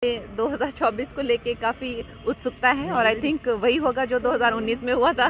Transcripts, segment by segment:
2024 को लेके काफी उत्सुकता है और आई थिंक वही होगा जो 2019 में हुआ था।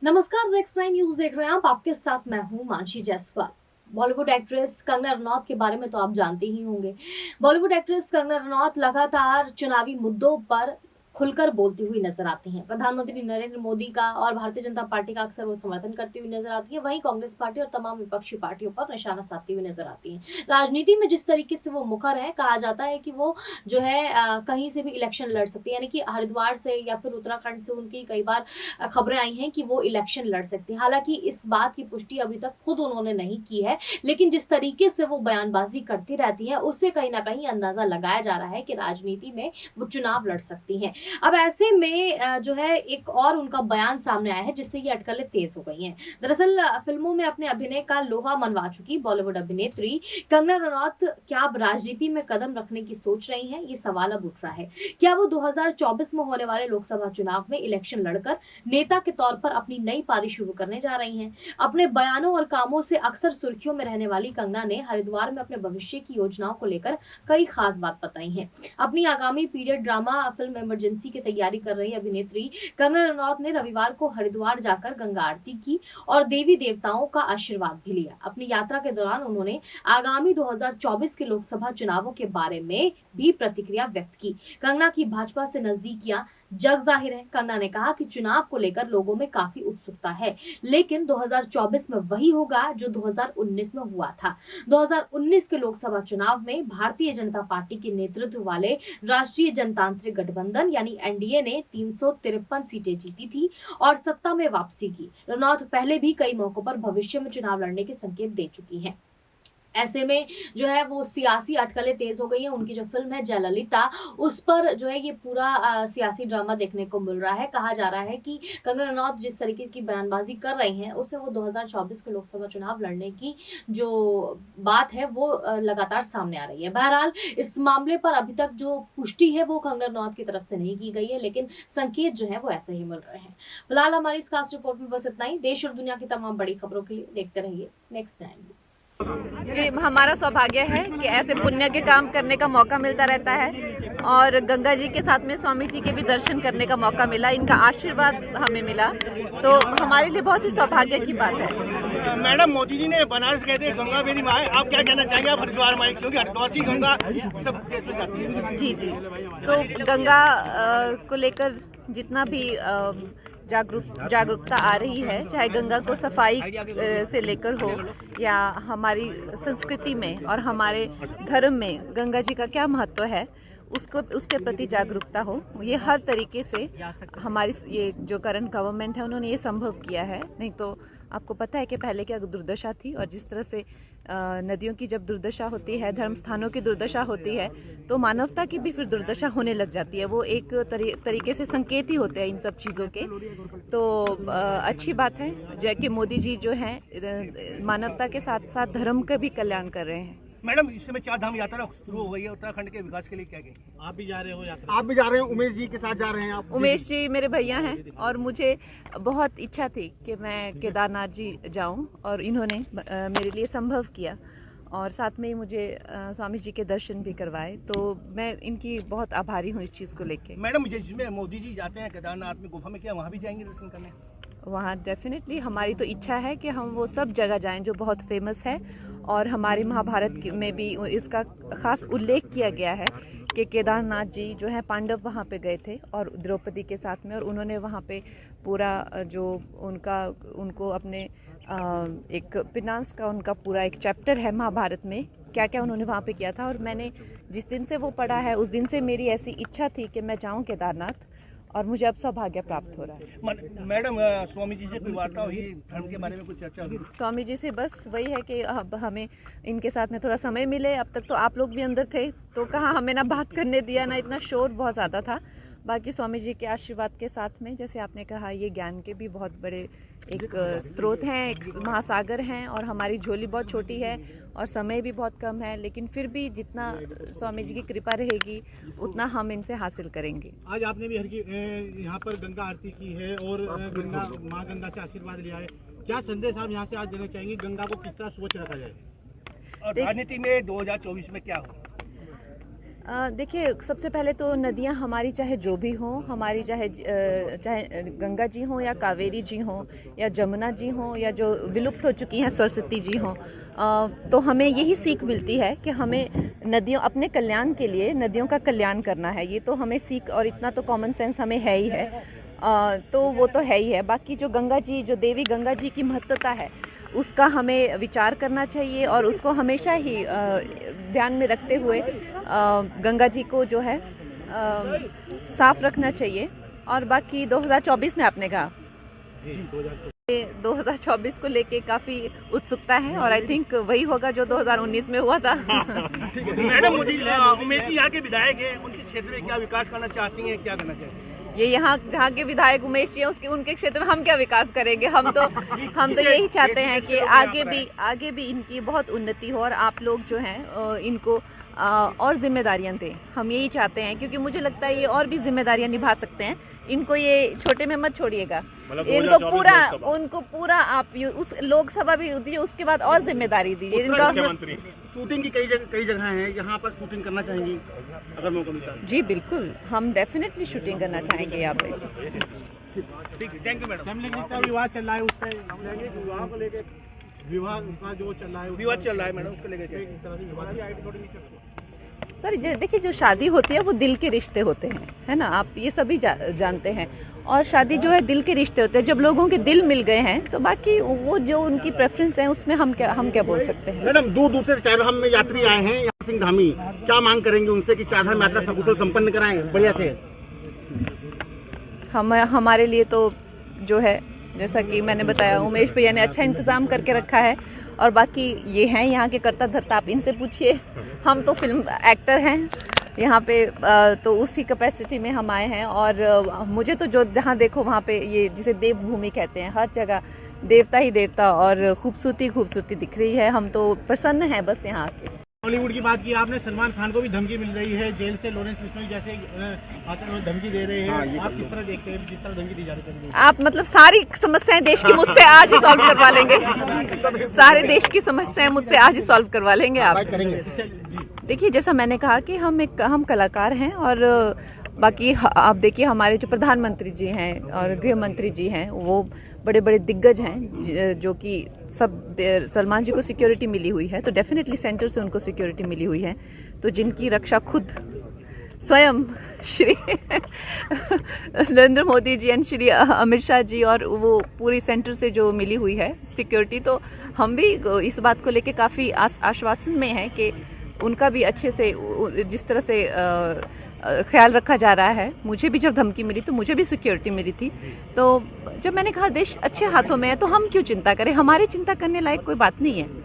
नमस्कार, नेक्स्ट 9 न्यूज देख रहे हैं आप। आपके साथ मैं हूं मानसी जायसवाल। बॉलीवुड एक्ट्रेस कंगना रनौत के बारे में तो आप जानते ही होंगे। बॉलीवुड एक्ट्रेस कंगना रनौत लगातार चुनावी मुद्दों पर खुलकर बोलती हुई नजर आती हैं। प्रधानमंत्री नरेंद्र मोदी का और भारतीय जनता पार्टी का अक्सर वो समर्थन करती हुई नजर आती है। वहीं कांग्रेस पार्टी और तमाम विपक्षी पार्टियों पर निशाना साधती हुई नजर आती हैं। राजनीति में जिस तरीके से वो मुखर है, कहा जाता है कि वो जो है कहीं से भी इलेक्शन लड़ सकती है, यानी कि हरिद्वार से या फिर उत्तराखंड से उनकी कई बार खबरें आई हैं कि वो इलेक्शन लड़ सकती है। हालांकि इस बात की पुष्टि अभी तक खुद उन्होंने नहीं की है, लेकिन जिस तरीके से वो बयानबाजी करती रहती है उससे कहीं ना कहीं अंदाजा लगाया जा रहा है कि राजनीति में वो चुनाव लड़ सकती हैं। अब ऐसे में जो है एक और उनका बयान सामने आया है जिससे ये अटकलें तेज हो गई हैं। दरअसल फिल्मों में अपने अभिनय का लोहा मनवा चुकी बॉलीवुड अभिनेत्री कंगना रनौत क्या अब राजनीति में कदम रखने की सोच रही हैं? ये सवाल अब उठ रहा है। क्या वो 2024 में होने वाले लोकसभा चुनाव में इलेक्शन लड़कर नेता के तौर पर अपनी नई पारी शुरू करने जा रही हैं? अपने बयानों और कामों से अक्सर सुर्खियों में रहने वाली कंगना ने हरिद्वार में अपने भविष्य की योजनाओं को लेकर कई खास बात बताई हैं। अपनी आगामी पीरियड ड्रामा फिल्म इमरजेंसी की तैयारी कर रही अभिनेत्री कंगना रनौत ने रविवार को हरिद्वार जाकर गंगा आरती की और देवी देवताओं का आशीर्वाद भी लिया। अपनी यात्रा के दौरान उन्होंने आगामी 2024 के लोकसभा चुनावों के बारे में भी प्रतिक्रिया व्यक्त की। कंगना की भाजपा से नजदीकियां जग जाहिर है। कंगना ने कहा कि चुनाव को लेकर लोगों में काफी उत्सुकता है, लेकिन 2024 में वही होगा जो 2019 में हुआ था। 2019 के लोकसभा चुनाव में भारतीय जनता पार्टी के नेतृत्व वाले राष्ट्रीय जनतांत्रिक गठबंधन यानी एनडीए ने 353 सीटें जीती थी और सत्ता में वापसी की। रनौत पहले भी कई मौकों पर भविष्य में चुनाव लड़ने के संकेत दे चुकी हैं। ऐसे में जो है वो सियासी अटकलें तेज हो गई हैं। उनकी जो फिल्म है जयललिता, उस पर जो है ये पूरा सियासी ड्रामा देखने को मिल रहा है। कहा जा रहा है कि कंगना रनौत जिस तरीके की बयानबाजी कर रही हैं उससे वो 2024 के लोकसभा चुनाव लड़ने की जो बात है वो लगातार सामने आ रही है। बहरहाल इस मामले पर अभी तक जो पुष्टि है वो कंगना रनौत की तरफ से नहीं की गई है, लेकिन संकेत जो है वो ऐसे ही मिल रहे हैं। फिलहाल हमारी इस खास रिपोर्ट में बस इतना ही। देश और दुनिया की तमाम बड़ी खबरों के लिए देखते रहिए नेक्स्ट 9 न्यूज। जी, हमारा सौभाग्य है कि ऐसे पुण्य के काम करने का मौका मिलता रहता है और गंगा जी के साथ में स्वामी जी के भी दर्शन करने का मौका मिला, इनका आशीर्वाद हमें मिला, तो हमारे लिए बहुत ही सौभाग्य की बात है। मैडम, मोदी जी ने बनारस कहते हैं गंगा मेरी माँ है, आप क्या कहना चाहेंगे? आप हरिद्वार माँ, क्योंकि हरिद्वार से गंगा सब देश में जाती है। जी, तो गंगा को लेकर जितना भी जागरूकता आ रही है, चाहे गंगा को सफाई से लेकर हो या हमारी संस्कृति में और हमारे धर्म में गंगा जी का क्या महत्व है उसके प्रति जागरूकता हो, ये हर तरीके से हमारी ये जो करंट गवर्नमेंट है उन्होंने ये संभव किया है। नहीं तो आपको पता है कि पहले क्या दुर्दशा थी, और जिस तरह से नदियों की जब दुर्दशा होती है, धर्म स्थानों की दुर्दशा होती है, तो मानवता की भी फिर दुर्दशा होने लग जाती है। वो एक तरीके से संकेत ही होते हैं इन सब चीज़ों के। तो अच्छी बात है जय कि मोदी जी जो हैं मानवता के साथ साथ धर्म का भी कल्याण कर रहे हैं। मैडम, इस समय 4 धाम यात्रा शुरू हो गई है, उत्तराखंड के विकास के लिए क्या कहेंगे? आप भी जा रहे हो यात्रा? आप भी जा रहे हैं, उमेश जी के साथ जा रहे हैं आप? उमेश जी मेरे भैया हैं और मुझे बहुत इच्छा थी कि मैं केदारनाथ जी जाऊं और इन्होंने मेरे लिए संभव किया और साथ में ही मुझे स्वामी जी के दर्शन भी करवाए, तो मैं इनकी बहुत आभारी हूँ इस चीज़ को लेके। मैडम, जिसमें मोदी जी जाते हैं केदारनाथ में गुफा में, क्या वहाँ भी जाएंगे दर्शन करने? वहाँ डेफिनेटली हमारी तो इच्छा है कि हम वो सब जगह जाएं जो बहुत फेमस है, और हमारे महाभारत में भी इसका खास उल्लेख किया गया है कि केदारनाथ जी जो है पांडव वहाँ पे गए थे और द्रौपदी के साथ में, और उन्होंने वहाँ पे पूरा जो उनको अपने एक पिनांस का उनका पूरा एक चैप्टर है महाभारत में, क्या क्या उन्होंने वहाँ पे किया था। और मैंने जिस दिन से वो पढ़ा है उस दिन से मेरी ऐसी इच्छा थी कि मैं जाऊँ केदारनाथ, और मुझे अब सौभाग्य प्राप्त हो रहा है। मैडम, स्वामी जी से कोई वार्ता हुई, धर्म के बारे में कुछ चर्चा हुई? स्वामी जी से बस वही है कि अब हमें इनके साथ में थोड़ा समय मिले। अब तक तो आप लोग भी अंदर थे, तो कहाँ हमें ना बात करने दिया, ना इतना शोर बहुत ज़्यादा था। बाकी स्वामी जी के आशीर्वाद के साथ में, जैसे आपने कहा, ये ज्ञान के भी बहुत बड़े एक स्रोत हैं, एक महासागर हैं, और हमारी झोली बहुत छोटी है और समय भी बहुत कम है, लेकिन फिर भी जितना स्वामी जी की कृपा रहेगी उतना हम इनसे हासिल करेंगे। आज आपने भी यहाँ पर गंगा आरती की है और गंगा माँ गंगा से आशीर्वाद लिया है, क्या संदेश आप यहाँ से आज देना चाहेंगे, गंगा को किस तरह स्वच्छ रखा जाए और राजनीति में 2024 में क्या हो? देखिए, सबसे पहले तो नदियाँ हमारी चाहे जो भी हों, हमारी चाहे गंगा जी हों या कावेरी जी हों या जमुना जी हों या जो विलुप्त हो चुकी हैं सरस्वती जी हों, तो हमें यही सीख मिलती है कि हमें नदियों अपने कल्याण के लिए नदियों का कल्याण करना है। ये तो हमें सीख, और इतना तो कॉमन सेंस हमें है ही है, तो वो तो है ही है। बाकी जो गंगा जी, जो देवी गंगा जी की महत्वता है, उसका हमें विचार करना चाहिए और उसको हमेशा ही ध्यान में रखते हुए गंगा जी को जो है साफ रखना चाहिए। और बाकी 2024 में आपने कहा 2024 को लेके काफी उत्सुकता है और आई थिंक वही होगा जो 2019 में हुआ था। मैडम, मुझे उमेश जी यहाँ के विधायक हैं, उनके क्षेत्र में क्या विकास करना चाहती हैं, क्या करना चाहिए? ये यहाँ जहाँ के विधायक उमेश जी हैं, उसके उनके क्षेत्र में हम क्या विकास करेंगे? हम तो यही चाहते हैं कि आगे भी इनकी बहुत उन्नति हो और आप लोग जो हैं इनको और जिम्मेदारियां दें। हम यही चाहते हैं, क्योंकि मुझे लगता है ये और भी जिम्मेदारियां निभा सकते हैं। इनको ये छोटे में मत छोड़िएगा, उनको पूरा आप उस लोकसभा भी दीजिए, उसके बाद और जिम्मेदारी दीजिए इनका। शूटिंग की कई जगह हैं, यहाँ पर शूटिंग करना चाहेंगी अगर मौका मिलता है? जी बिल्कुल, हम डेफिनेटली शूटिंग करना चाहेंगे यहाँ पे। Thank you madam. जितना विवाद चल रहा है उस पर विवाह को लेकर, विवाह का जो चल रहा है, विवाद चल रहा है मैडम, उसको लेकर सर देखिए, जो शादी होती है वो दिल के रिश्ते होते हैं, है ना? आप ये सभी जानते हैं। और शादी जो है दिल के रिश्ते होते हैं। जब लोगों के दिल मिल गए हैं तो बाकी वो जो उनकी प्रेफरेंस है उसमें हम क्या बोल सकते हैं। मैडम, दूर से चारधाम में यात्री आए हैं यहाँ सिंह धामी, क्या मांग करेंगे उनसे कि चारधाम यात्रा सकुशल संपन्न कराएं बढ़िया से? हमारे लिए तो जो है, जैसा कि मैंने बताया, उमेश भैया ने अच्छा इंतजाम करके रखा है और बाकी ये हैं यहाँ के कर्ता धर्ता, आप इनसे पूछिए। हम तो फिल्म एक्टर हैं यहाँ पे, तो उसी कैपेसिटी में हम आए हैं। और मुझे तो जो जहाँ देखो वहाँ पे ये जिसे देवभूमि कहते हैं, हर जगह देवता ही देवता और खूबसूरती दिख रही है। हम तो प्रसन्न हैं बस यहाँ आके। बॉलीवुड की बात की आपने, सलमान खान को भी धमकी मिल रही है जेल से, लॉरेंस बिश्नोई जैसे आकर धमकी दे रहे हैं, आप किस तरह देखते हैं जिस तरह धमकी दी जा रही है? आप मतलब सारी समस्याएं देश की मुझसे आज ही सॉल्व करवा लेंगे? सारे देश की समस्याएं मुझसे आज ही सॉल्व करवा लेंगे आप? देखिए, जैसा मैंने कहा कि हम कलाकार हैं और बाकी आप देखिए हमारे जो प्रधानमंत्री जी हैं और गृह मंत्री जी हैं वो बड़े बड़े दिग्गज हैं, जो कि सब सलमान जी को सिक्योरिटी मिली हुई है, तो डेफिनेटली सेंटर से उनको सिक्योरिटी मिली हुई है, तो जिनकी रक्षा खुद स्वयं श्री नरेंद्र मोदी जी एंड श्री अमित शाह जी और वो पूरी सेंटर से जो मिली हुई है सिक्योरिटी, तो हम भी इस बात को लेके काफ़ी आश्वासन में हैं कि उनका भी अच्छे से जिस तरह से ख्याल रखा जा रहा है। मुझे भी जब धमकी मिली तो मुझे भी सिक्योरिटी मिली थी, तो जब मैंने कहा देश अच्छे हाथों में है तो हम क्यों चिंता करें? हमारी चिंता करने लायक कोई बात नहीं है।